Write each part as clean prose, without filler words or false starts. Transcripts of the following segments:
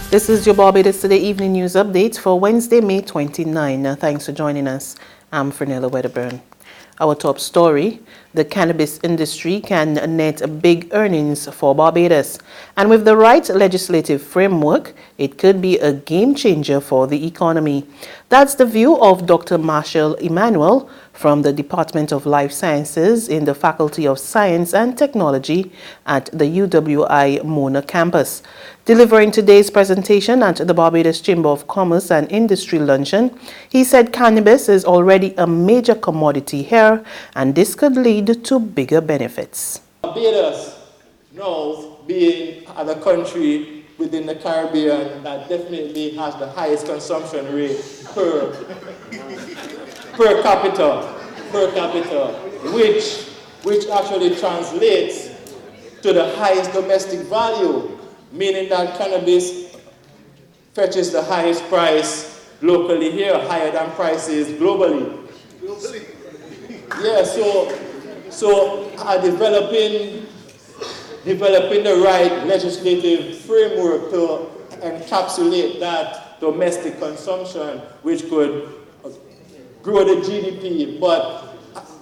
This is your Barbados Today Evening News Update for Wednesday, May 29. Thanks for joining us. I'm Fernella Wedderburn. Our top story, the cannabis industry can net big earnings for Barbados. And with the right legislative framework, it could be a game changer for the economy. That's the view of Dr. Marshall Emmanuel from the Department of Life Sciences in the Faculty of Science and Technology at the UWI Mona campus. Delivering today's presentation at the Barbados Chamber of Commerce and Industry Luncheon, he said cannabis is already a major commodity here and this could lead to bigger benefits. Barbados now being the country within the Caribbean that definitely has the highest consumption rate per capita, which actually translates to the highest domestic value, meaning that cannabis fetches the highest price locally here, higher than prices globally. Yeah, so developing the right legislative framework to encapsulate that domestic consumption, which could grow the GDP, but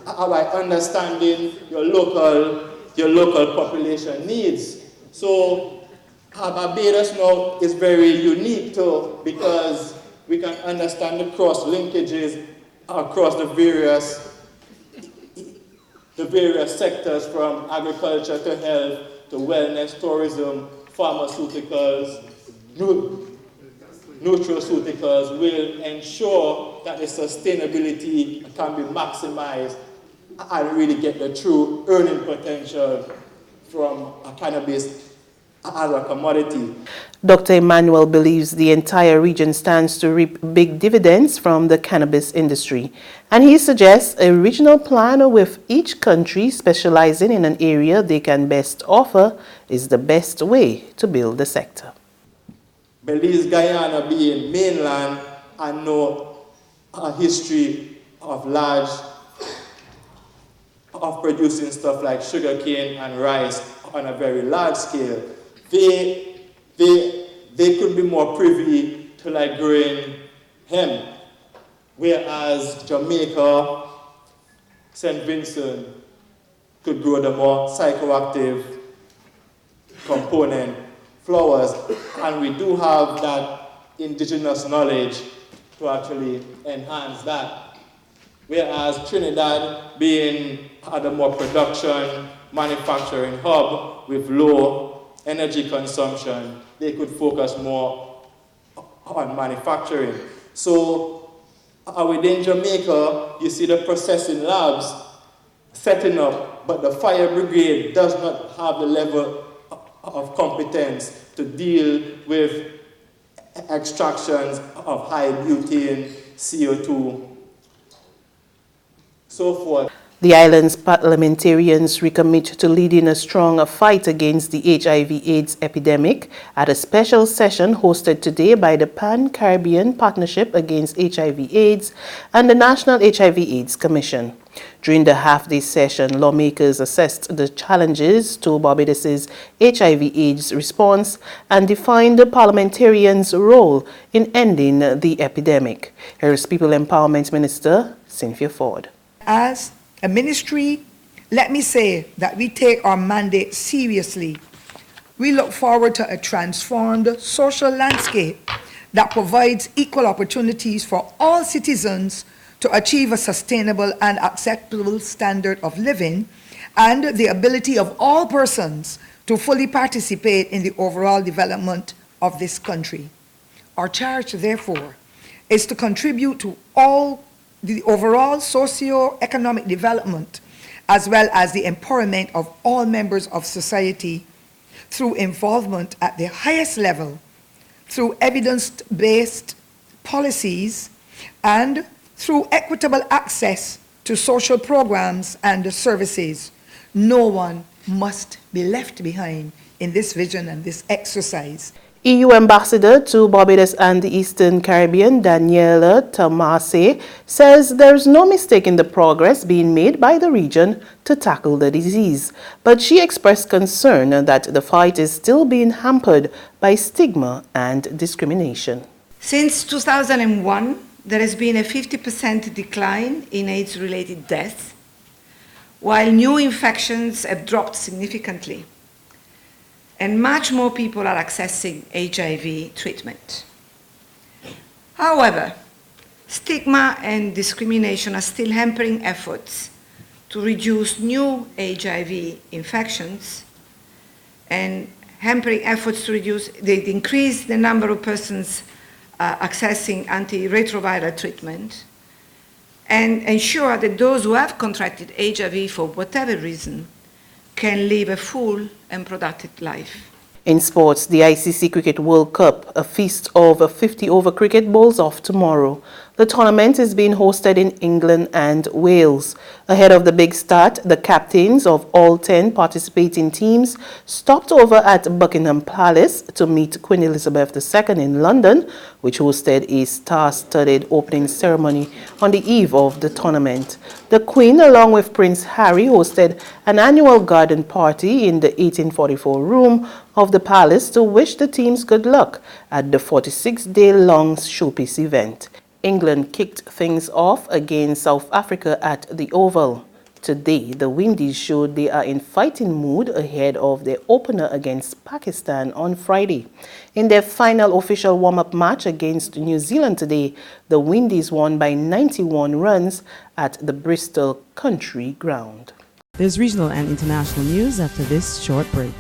by understanding your local population needs. So Barbados now is very unique too, because we can understand the cross linkages across the various sectors, from agriculture to health to wellness, tourism, pharmaceuticals, nutraceuticals will ensure that the sustainability can be maximized and really get the true earning potential from cannabis as a commodity. Dr. Emmanuel believes the entire region stands to reap big dividends from the cannabis industry, and he suggests a regional plan with each country specializing in an area they can best offer is the best way to build the sector. Belize, Guyana being mainland and know a history of producing stuff like sugarcane and rice on a very large scale. They could be more privy to like growing hemp, whereas Jamaica, St. Vincent could grow the more psychoactive component flowers, and we do have that indigenous knowledge to actually enhance that. Whereas Trinidad being the more production, manufacturing hub with low energy consumption, they could focus more on manufacturing. So within Jamaica, you see the processing labs setting up, but the fire brigade does not have the level of competence to deal with extractions of high butane, CO2, so forth. The island's parliamentarians recommit to leading a strong fight against the HIV/AIDS epidemic at a special session hosted today by the Pan-Caribbean Partnership Against HIV/AIDS and the National HIV/AIDS Commission. During the half-day session, lawmakers assessed the challenges to Barbados's HIV/AIDS response and defined the parliamentarians' role in ending the epidemic. Here is People Empowerment Minister Cynthia Ford. As a ministry, let me say that we take our mandate seriously. We look forward to a transformed social landscape that provides equal opportunities for all citizens to achieve a sustainable and acceptable standard of living, and the ability of all persons to fully participate in the overall development of this country. Our charge, therefore, is to contribute to all the overall socio-economic development, as well as the empowerment of all members of society through involvement at the highest level, through evidence-based policies, and through equitable access to social programs and services. No one must be left behind in this vision and this exercise. EU Ambassador to Barbados and the Eastern Caribbean, Daniela Tamase, says there is no mistake in the progress being made by the region to tackle the disease. But she expressed concern that the fight is still being hampered by stigma and discrimination. Since 2001, there has been a 50% decline in AIDS-related deaths, while new infections have dropped significantly, and much more people are accessing HIV treatment. However, stigma and discrimination are still hampering efforts to reduce new HIV infections and hampering efforts to increase the number of persons accessing antiretroviral treatment and ensure that those who have contracted HIV for whatever reason can live a full and productive life. In sports, the ICC Cricket World Cup, a feast of 50 over cricket bowls off tomorrow. The tournament is being hosted in England and Wales. Ahead of the big start, the captains of all 10 participating teams stopped over at Buckingham Palace to meet Queen Elizabeth II in London, which hosted a star-studded opening ceremony on the eve of the tournament. The Queen, along with Prince Harry, hosted an annual garden party in the 1844 room of the palace to wish the teams good luck at the 46-day-long showpiece event. England kicked things off against South Africa at the Oval. Today, the Windies showed they are in fighting mood ahead of their opener against Pakistan on Friday. In their final official warm-up match against New Zealand today, the Windies won by 91 runs at the Bristol Country Ground. There's regional and international news after this short break.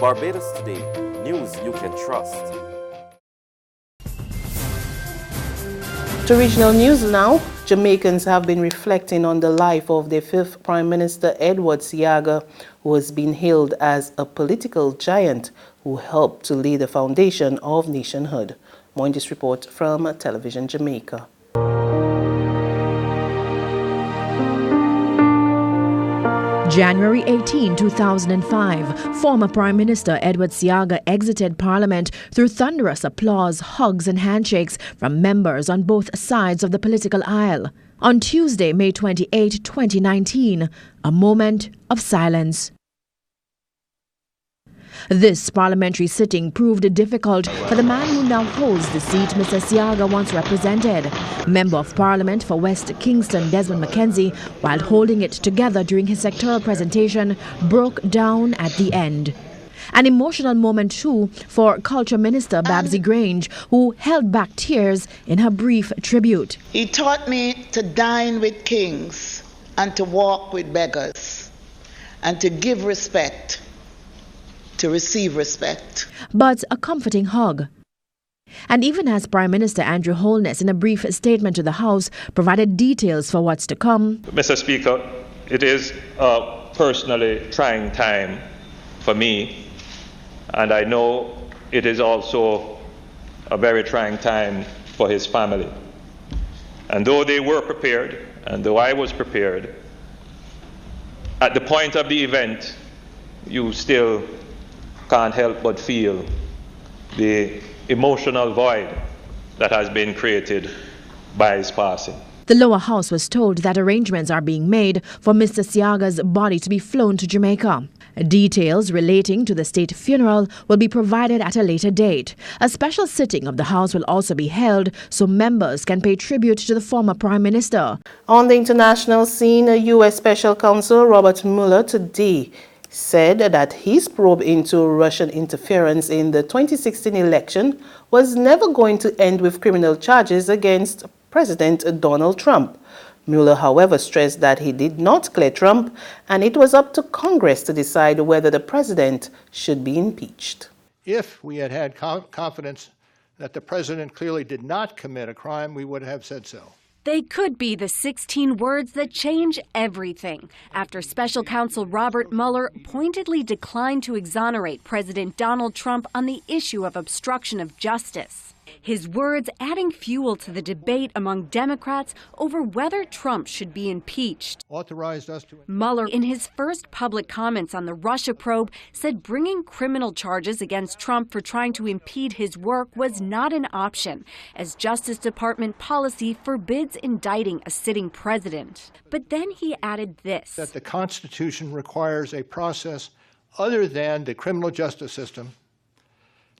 Barbados Today, news you can trust. To regional news now, Jamaicans have been reflecting on the life of their fifth Prime Minister Edward Seaga, who has been hailed as a political giant who helped to lay the foundation of nationhood. More in this report from Television Jamaica. January 18, 2005, former Prime Minister Edward Seaga exited Parliament through thunderous applause, hugs and handshakes from members on both sides of the political aisle. On Tuesday, May 28, 2019, a moment of silence. This parliamentary sitting proved difficult for the man who now holds the seat Mr. Seaga once represented. Member of Parliament for West Kingston Desmond McKenzie, while holding it together during his sectoral presentation, broke down at the end. An emotional moment too for Culture Minister Babsy Grange, who held back tears in her brief tribute. He taught me to dine with kings and to walk with beggars and to give respect, to receive respect. But a comforting hug. And even as Prime Minister Andrew Holness, in a brief statement to the House, provided details for what's to come. Mr. Speaker, it is a personally trying time for me, and I know it is also a very trying time for his family. And though they were prepared, and though I was prepared, at the point of the event, you still can't help but feel the emotional void that has been created by his passing. The lower house was told that arrangements are being made for Mr. Seaga's body to be flown to Jamaica. Details relating to the state funeral will be provided at a later date. A special sitting of the House will also be held so members can pay tribute to the former Prime Minister. On the international scene, U.S. Special Counsel Robert Mueller today said that his probe into Russian interference in the 2016 election was never going to end with criminal charges against President Donald Trump. Mueller, however, stressed that he did not clear Trump, and it was up to Congress to decide whether the president should be impeached. If we had had confidence that the president clearly did not commit a crime, we would have said so. They could be the 16 words that change everything after special counsel Robert Mueller pointedly declined to exonerate President Donald Trump on the issue of obstruction of justice. His words adding fuel to the debate among Democrats over whether Trump should be impeached. Authorized us to. Mueller, in his first public comments on the Russia probe, said bringing criminal charges against Trump for trying to impede his work was not an option, as Justice Department policy forbids indicting a sitting president. But then he added this: that the Constitution requires a process other than the criminal justice system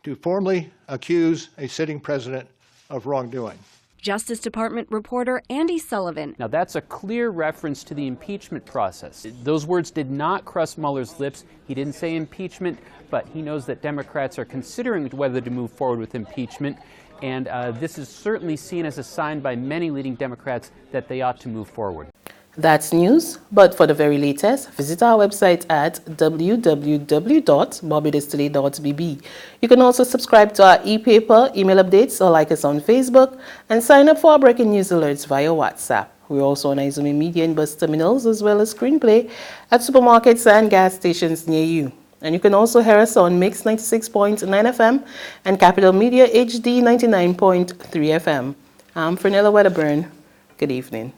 to formally accuse a sitting president of wrongdoing. Justice Department reporter Andy Sullivan. Now, that's a clear reference to the impeachment process. Those words did not cross Mueller's lips. He didn't say impeachment, but he knows that Democrats are considering whether to move forward with impeachment. And this is certainly seen as a sign by many leading Democrats that they ought to move forward. That's news, but for the very latest, visit our website at www.barbadostoday.bb. You can also subscribe to our e-paper, email updates, or like us on Facebook, and sign up for our breaking news alerts via WhatsApp. We're also on Izumi Media and bus terminals, as well as screenplay at supermarkets and gas stations near you. And you can also hear us on Mix 96.9 FM and Capital Media HD 99.3 FM. I'm Fernella Wedderburn. Good evening.